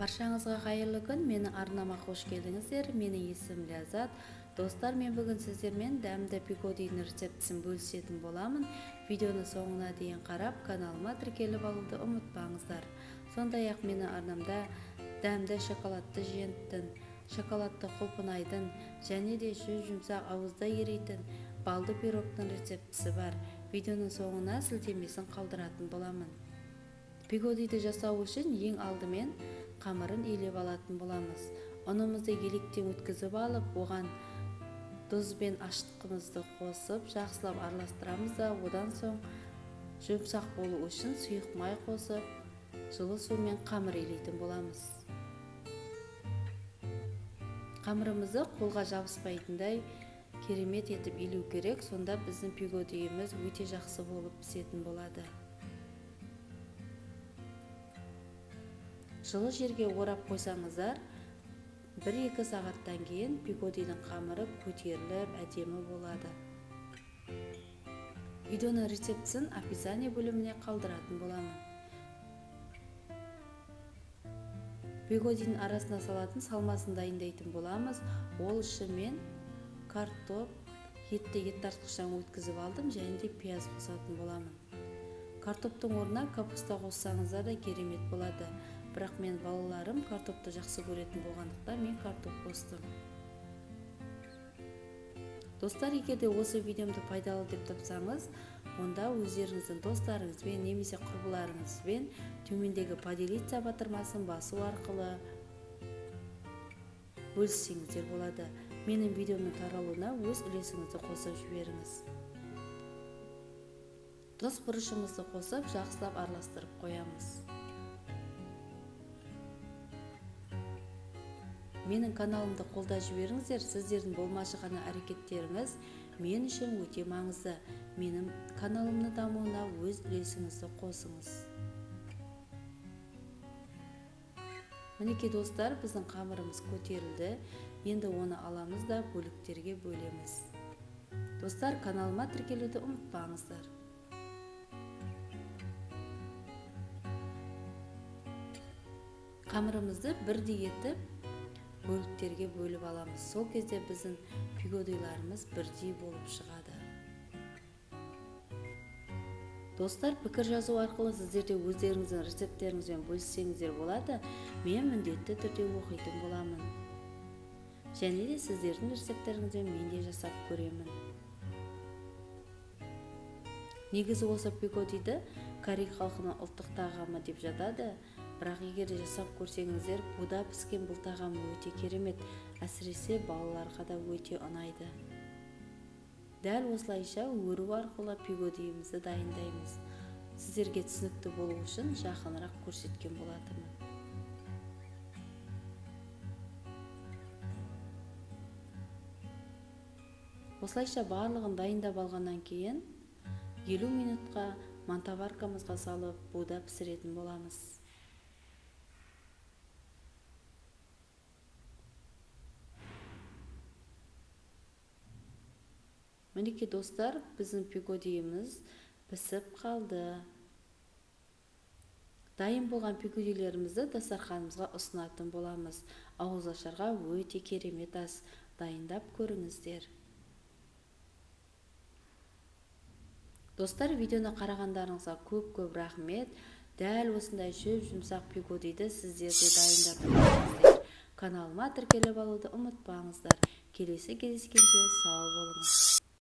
Баршаңызға қайырлы күн. Менің арнама қош келдіңіздер. Менің есімім Ляззат. Достар, мен бүгін сіздермен дәмді пигодийдің рецептісін бөлісетін боламын. Видеоны соңына дейін қарап, каналыма тіркеліп алуды ұмытпаңыздар. Сондай-ақ менің арнамда дәмді шоколадты жиынтын, шоколадты құлпынайдың және де жұмсақ ауызда ерейтін балды пирогтың рецептісі бар. Видеоның соңына сілтемесін қалдыратын боламын. Пигодийді жасау үшін ең алдымен қамырын илеп алатын боламыз. Ұнымызды електен өткізіп алып, оған тұз бен ашытқымызды қосып, жақсылап араластырамыз да, одан соң жұмсақ болу үшін сұйық май қосып, жылы сумен қамыр илейтін боламыз. Қамырымызды қолға жабыспайтындай керемет етіп илеу керек, сонда біздің пигодийіміз өте жақсы болып пісетін болады. Жылы жерге орап қойсаңыздар, 1-2 сағаттан кейін пигодийдің қамыры көтеріліп, әдемі болады. Видеоның рецептісін описание бөліміне қалдыратын боламын. Пигодийдің арасына салатын салмасын дайындайтын боламыз. Ол үшін мен картоп, ет тартқыштан өткізіп алдым, және де пияз қосатын боламын. Картоптың орнына капуста қоссаңыздар да керемет болады. Бірақ мен балаларым картопты жақсы көретін болғандықтан мен картоп қостым. Достар, егер де осы видеомды пайдалы деп тапсаңыз, онда өздеріңіздің достарыңызбен немесе құрбыларыңызбен төмендегі поделиться батырмасын басу арқылы бөліссеңіздер болады. Менің видеомның таралуына өз үлесіңізді қосып жіберіңіз. Тұз бұрышымызды қосып, жақсылап араластырып қоямыз. Менің каналымды қолдап жіберіңіздер. Сіздердің болмашы ғана әрекеттеріңіз мен үшін өте маңызды. Менің каналымның дамуына өз үлесіңізді қосыңыз. Мінекей достар, біздің қамырымыз көтерілді. Енді оны аламыз да бөліктерге бөлеміз. Достар, каналыма тіркелуді ұмытпаңыздар. Қамырымызды бірдей етіп бөліктерге бөліп аламыз. Сол кезде біздің пигодиларымыз бірдей болып шығады. Достар, пікір жазу арқылы сіздерде өздеріңіздің рецептеріңізбен бөліссеңіздер болады. Мен міндетті түрде оқитын боламын. Және де сіздердің рецептеріңізбен мен де жасап көремін. Негізі осы пигодийді корей халқының ұлттық тағамы деп жатады. Бірақ егер де жасап көрсеңіздер, буда піскен бұл тағам өте керемет, әсіресе балаларға да өте ұнайды. Дәл осылайша өру арқылы пигодийімізді дайындаймыз. Сіздерге түсінікті болу үшін жақынырақ көрсеткен болатынмын. Осылайша барлығын дайындап алғаннан кейін 50 минутқа мантаваркамызға салып буда пісіретін боламыз. Мінекей достар, біздің пигодийіміз пісіп қалды. Дайын болған пигодилерімізді дастарханымызға ұсынатын боламыз. Ауызашарға өте керемет ас. Дайындап көріңіздер. Достар, видеоны қарағандарыңызға көп рахмет. Дәл осындай жұмсақ пигодийді сіздерде дайындап көріңіздер. Каналыма тіркеліп алуды ұмытпаңыздар. Келесі кездескенше сау болыңыз.